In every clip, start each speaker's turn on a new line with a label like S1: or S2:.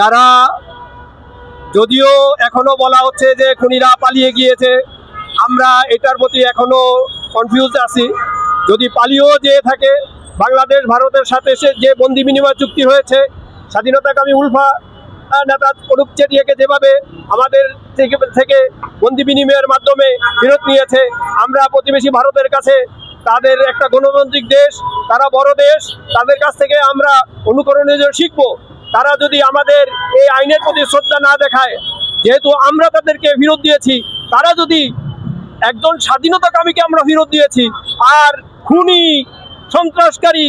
S1: তারা যদিও এখনো বলা হচ্ছে যে খুনিরা পালিয়ে গিয়েছে, আমরা এটার প্রতি এখনো কনফিউজ আছি। যদি পালিয়েও যেয়ে থাকে, বাংলাদেশ ভারতের সাথে যে বন্দি বিনিময় চুক্তি হয়েছে, স্বাধীনতাকামী উলফা নেতা অরূপ চেটিয়াকে যেভাবে আমাদের থেকে বন্দি বিনিময়ের মাধ্যমে ফেরত নিয়েছে, আমরা প্রতিবেশী ভারতের কাছে, তাদের একটা গণতান্ত্রিক দেশ, তারা বড় দেশ, তাদের কাছ থেকে আমরা অনুকরণীয় শিখবো। তারা যদি আমাদের এই আইনের প্রতি শ্রদ্ধা না দেখায়, যেহেতু আমরা তাদেরকে ফেরত দিয়েছি, তারা যদি একজন স্বাধীনতাকামীকে আমরা ফেরত দিয়েছি আর খুনি সন্ত্রাসকারী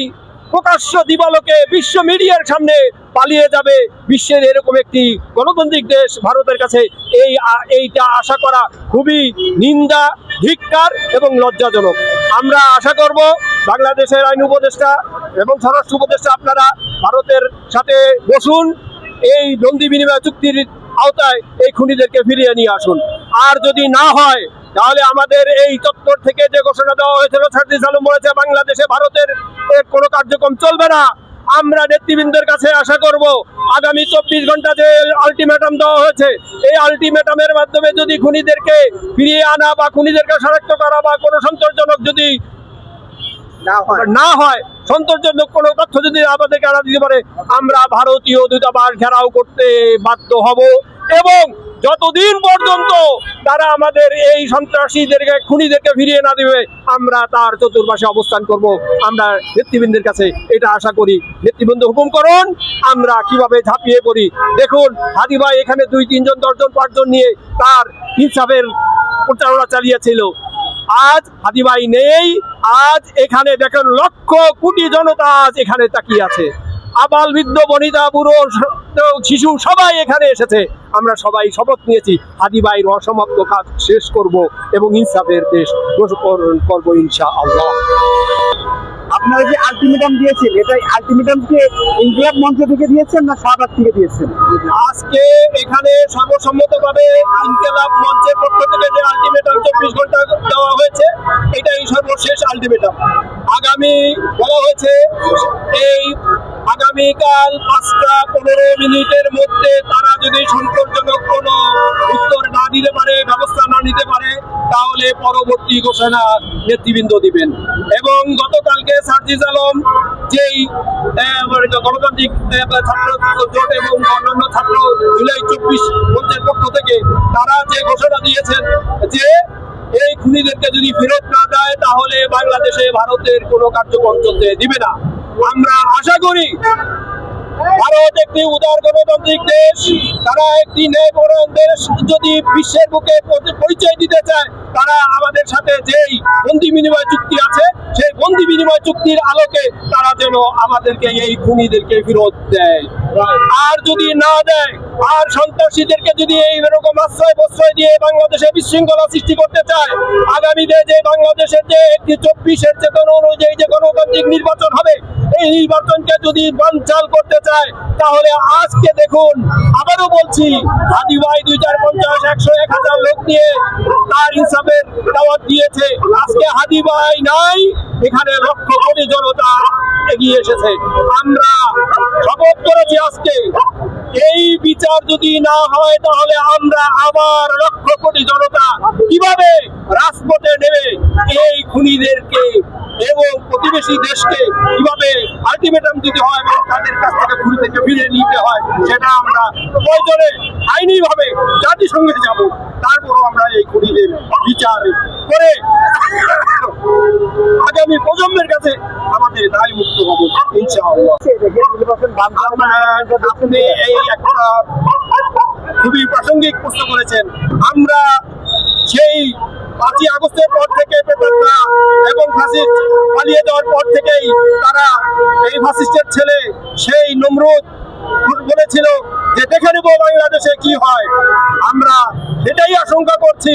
S1: প্রকাশ্য দিবালোকে বিশ্ব মিডিয়ার সামনে পালিয়ে যাবে, বিশ্বের এরকম একটি গণতান্ত্রিক দেশ ভারতের কাছে এইটা আশা করা খুবই নিন্দা, ধিক্কার এবং লজ্জাজনক। আমরা আশা করব বাংলাদেশের আইন উপদেষ্টা এবং স্বরাষ্ট্র উপদেষ্টা আপনারা ভারতের সাথে বসুন, এই বন্দি বিনিময় চুক্তির আওতায় এই খুনিদেরকে ফিরিয়ে নিয়ে আসুন। আর যদি না হয় তাহলে আমাদের এই চত্বর থেকে যে ঘোষণা দেওয়া হয়েছিল, সার্জিস আলম বলেছে বাংলাদেশে ভারতের কোনো কার্যক্রম চলবে না। আমরা নেতৃবৃন্দের কাছে আশা করব আগামী 24 ঘন্টা যে আলটিমেটাম দেওয়া হয়েছে, এই আলটিমেটামের মাধ্যমে যদি খুনিদেরকে ফিরিয়ে আনা বা খুনিদেরকে শনাক্ত করা বা কোনো সন্তোষজনক যদি না হয়, সন্তোষজনক কোনো তথ্য যদি আমাদেরকে আনা দিতে পারে, আমরা ভারতীয় দূতাবাস ঘেরাও করতে বাধ্য হব। এবং যতদিন পর্যন্ত তারা আমাদের এই সন্ত্রাসীদেরকে খুনিদেরকে ফিরিয়ে না দেবে, আমরা তার চতুর্পাশে অবস্থান করব। আমরা নেতৃবৃন্দের কাছে এটা আশা করি, নেতৃবৃন্দ হুকুম করুন, আমরা কিভাবে ঝাঁপিয়ে পড়ি। দেখুন হাদি ভাই এখানে 2, 3 জন 10 জন 5 জন নিয়ে তার ইনসাফের প্রচারণা চালিয়েছিল। আজ হাদি ভাই নেই, আজ এখানে দেখেন লক্ষ কোটি জনতা আজ এখানে তাকিয়ে আছে। আবাল বৃদ্ধ বনিতা বুড়ো শিশু সবাই এখানে এসেছে। আমরা সবাই শপথ নিয়েছি হাদি ভাইয়ের অসমাপ্ত কাজ শেষ করব এবং ইনসাফের দেশ করব ইনশাআল্লাহ।
S2: আপনারা যে আলটিমেটাম দিয়েছেন, এটা আলটিমেটামকে ইনকিলাব মঞ্চ থেকে দিয়েছেন না শাহবাগ থেকে দিয়েছেন?
S1: আজকে এখানে সর্বসম্মতভাবে ইনকিলাব মঞ্চের পক্ষ থেকে যে আলটিমেটাম 24 ঘন্টা দেওয়া হয়েছে, এটাই সর্বশেষ আলটিমেটাম। আগামী বলা হয়েছে এই আগামীকাল 5টা 15 মিনিটের মধ্যে তারা যদি সন্তোষজনক কোনো উত্তর না দিতে পারে, ব্যবস্থা না নিতে পারে, তাহলে পরবর্তী ঘোষণা নেতৃবৃন্দ দিবেন। এবং গতকালকে সার্জিস আলম যেই গণতান্ত্রিক ছাত্র জোট এবং অন্যান্য ছাত্র জুলাই 24 মঞ্চের পক্ষ থেকে তারা যে ঘোষণা দিয়েছেন যে এই খুনিদেরকে যদি ফেরত না দেয় তাহলে বাংলাদেশে ভারতের কোনো কার্যক্রম চলতে দিবে না। আমরা আশা করি ভারত একটি উদার গণতান্ত্রিক দেশ, তারা একটি ন্যায়পরায়ণ দেশ যদি বিশ্বের বুকে পরিচয় দিতে চায়, তারা আমাদের সাথে যেই বন্দি বিনিময় চুক্তি আছে সেই বন্দি বিনিময় চুক্তির আলোকে তারা যেন আমাদেরকে এই খুনিদেরকে ফেরত দেয়। আর যদি না দেয়, আর সন্ত্রাসীদেরকে যদি এইরকম আশ্রয় প্রশ্রয় দিয়ে বাংলাদেশে বিশৃঙ্খলা সৃষ্টি করতে চায়, আগামীতে যে বাংলাদেশের যে একটি 24-এর চেতনা অনুযায়ী যে গণতান্ত্রিক নির্বাচন হবে, এই নির্বাচনকে যদি বানচাল করতে চায়, তাহলে আজকে দেখুন, আবারও বলছি, হাদি ভাই 2, 4, 50, 100, 1000 লোক নিয়ে তার ইনসাফের দাওয়াত দিয়েছে। আজকে হাদি ভাই নাই, এখানে লক্ষ কোটি জনতা এগিয়ে এসেছে। আমরা শপথ করেছি আজকে এই বিচার যদি না হয় তাহলে আমরা আবার লক্ষ কোটি জনতা কিভাবে রাজপথে নেমে এই খুনিদেরকে এবং প্রতিবেশী দেশকে কিভাবে আলটিমেটাম দিতে হয় এবং তাদের কাছ থেকে খুনি থেকে ফিরে নিতে হয়, সেটা আমরা প্রয়োজনে আইনিভাবে জাতিসংঘে যাব। তারপরও আমরা এই খুনিদের বিচার করে আগামী প্রজন্মের কাছে আমাদের দায় মুক্ত হব ইনশাআল্লাহ। আপনি এই একটা খুবই প্রাসঙ্গিক প্রশ্ন করেছেন। আমরা সেই 5ই আগস্টের পর থেকে পেট্রোলরা এবং ফাসিস্ট পালিয়ে যাওয়ার পর থেকেই তারা এই ফাসিস্টের ছেলে সেই নমরুদ বলেছিল যে দেখে নেব বাংলাদেশে কি হয়। আমরা এটাই আশঙ্কা করছি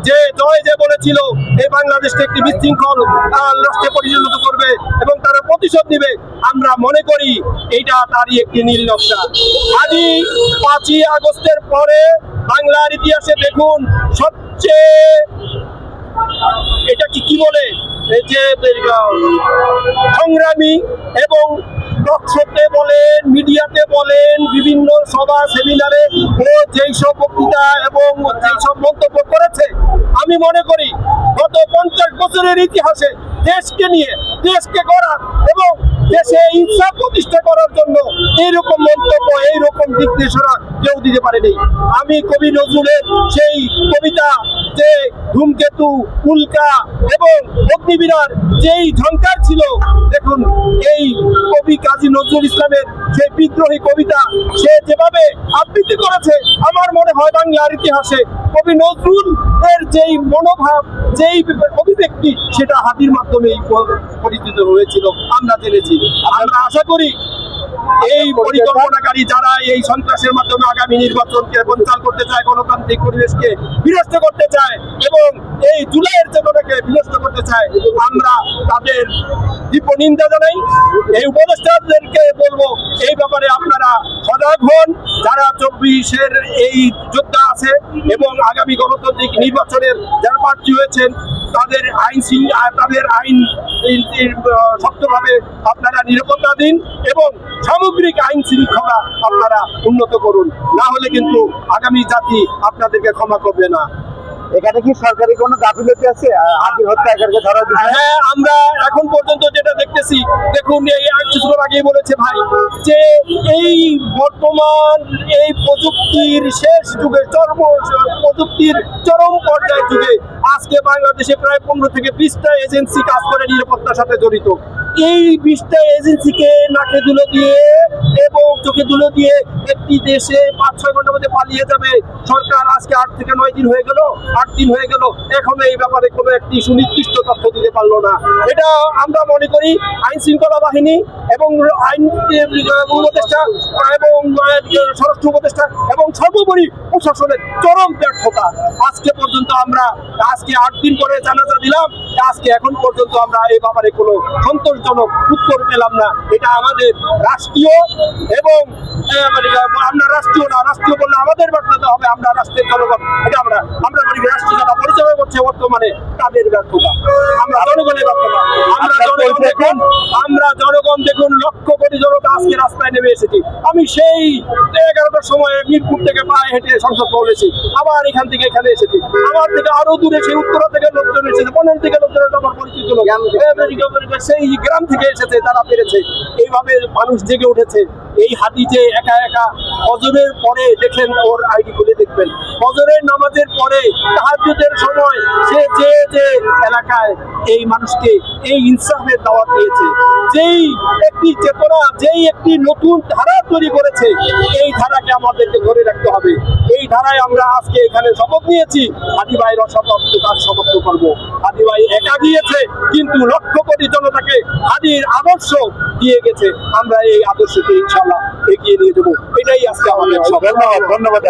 S1: যে জয় যে বলেছিল এই বাংলাদেশকে একটি বিশৃঙ্খল রাষ্ট্রে পরিণত করবে এবং তারা প্রতিশোধ নিবে, আমরা মনে করি এইটা তারই একটি নীল নকশা। আজই 5ই আগস্টের পরে বাংলার ইতিহাসে দেখুন সবচেয়ে এটা কি বলে যে সংগ্রামী এবং টকশোতে বলেন, মিডিয়াতে বলেন, বিভিন্ন সভা সেমিনারে ও যেই সব বক্তৃতা এবং যেই সব মন্তব্য করেছে, আমি মনে করি গত 50 বছরের ইতিহাসে দেশকে নিয়ে, দেশকে গড়া এবং দেশে ইনসাফ প্রতিষ্ঠা করার জন্য এইরকম মন্তব্য, এইরকম দিক নির্দেশনা কেউ দিতে পারেনি। আমি কবি নজরুলের সেই কবিতা যে ধূমকেতু, উল্কা এবং অগ্নিবীরার যেই ঝংকার ছিল, দেখুন এই কবি কাজী নজরুল ইসলামের সেই বিদ্রোহী কবিতা সে যেভাবে আবৃত্তি করেছে, আমার মনে হয় বাংলার ইতিহাসে কবি নজরুল এর যেই মনোভাব, যেই অভিব্যক্তি, সেটা হাতির মাধ্যমেই পরিচিত হয়েছিল, আমরা জেনেছি। আমরা আশা করি এই পরিকল্পনাকারী যারা এই সন্ত্রাসের মাধ্যমে আগামী নির্বাচনকে বঞ্চনা করতে চায়, গণতান্ত্রিক পরিবেশকে বিনষ্ট করতে চায় এবং এই জুলাইয়ের চেতনাকে বিনষ্ট করতে চায়, আমরা তাদের তীব্র নিন্দা জানাই। এই উপদেষ্টাদেরকে বলবো এই ব্যাপারে আপনারা সজাগ হন। যারা 24-এর এই যোদ্ধা আছে এবং আগামী গণতান্ত্রিক নির্বাচনের যারা প্রার্থী হয়েছেন, তাদের আইন শক্তভাবে আপনারা নিরাপত্তা দিন এবং সামগ্রিক আইন শৃঙ্খলা আপনারা উন্নত করুন, না হলে কিন্তু আগামী জাতি আপনাদেরকে ক্ষমা করবে না।
S2: এখানে কি সরকারি কোনো গাফিলতি আছে হাতি হত্যাকারীকে ধরার বিষয়ে?
S1: হ্যাঁ, আমরা এখন পর্যন্ত যেটা দেখতেছি, দেখুন এই কিছুক্ষণ আগেই বলেছে ভাই যে এই বর্তমান এই প্রযুক্তির শেষ যুগে, প্রযুক্তির চরম পর্যায়ের যুগে আজকে বাংলাদেশে প্রায় 15 থেকে 20টা এজেন্সি কাজ করে নিরাপত্তার সাথে জড়িত। এই 20টা এজেন্সিকে নাকে ধুলো দিয়ে এবং চোখে ধুলো দিয়ে একটি দেশে 5-6 ঘন্টার মধ্যে পালিয়ে যাবে সরকার, আজকে 8 থেকে 9 দিন হয়ে গেল, 8 দিন হয়ে গেল, এখনো এই ব্যাপারে কোনো একটি সুনির্দিষ্ট তথ্য দিতে পারলো না। এটা আমরা মনে করি আইন শৃঙ্খলা বাহিনী এবং আইন উপদেষ্টা এবং স্বরাষ্ট্র উপদেষ্টা এবং সর্বোপরি প্রশাসনের চরম ব্যর্থতা। আজকে পর্যন্ত আমরা আজকে 8 দিন পরে জানাজা দিলাম, আজকে এখন পর্যন্ত আমরা এই ব্যাপারে কোনো সন্তোষজনক উত্তর পেলাম না। এটা আমাদের রাষ্ট্রীয় এবং আমরা রাষ্ট্রীয় না, রাষ্ট্রীয় বললে আমাদের ব্যর্থতা হবে, আমরা রাষ্ট্রের জনগণ, এটা আমরা বলি রাষ্ট্রীয় যারা পরিচালনা করছে বর্তমানে তাদের ব্যর্থতা, আমরা জনগণের ব্যর্থতা। আমরা জনগণ দেখুন লক্ষ কোটি জনতা আজকে রাস্তায় নেমে এসেছি। আমি সেই 11টার সময় মিরপুর থেকে পায়ে হেঁটে সংসদ বলেছি, আবার এখান থেকে এখানে এসেছি, আমার থেকে আরো দূরে সেই উত্তরা থেকে লোকজন এসেছে, বনাম থেকে লোকজন আমার পরিচিত লোক সেই গ্রাম থেকে এসেছে, তারা পেরেছে। এইভাবে মানুষ জেগে উঠেছে। এই হাতি যে একা একা ফজরের পরে দেখেন, ওর আইডি খুলে দেখবেন, ফজরের নামাজের পরে তাহাজ্জুদের সময় সে যে এলাকায় এই মানুষকে এই ইনসাফের দাওয়াত দিয়েছে, যেই একটি চেতনা, যেই একটি নতুন ধারা তৈরি করেছে, এই ধারাকে আমাদেরকে ধরে রাখতে হবে। এই ধারায় আমরা আজকে এখানে শপথ নিয়েছি, হাদি ভাইয়ের অসমাপ্ততার শপথ করবো। হাদি ভাই একা গিয়েছে কিন্তু লক্ষ কোটি জনতাকে হাদির আদর্শ দিয়ে গেছে, আমরা এই আদর্শকে ইনশাআল্লাহ এগিয়ে নিয়ে দেবো। এটাই আজকে আমাদের
S2: ধন্যবাদ।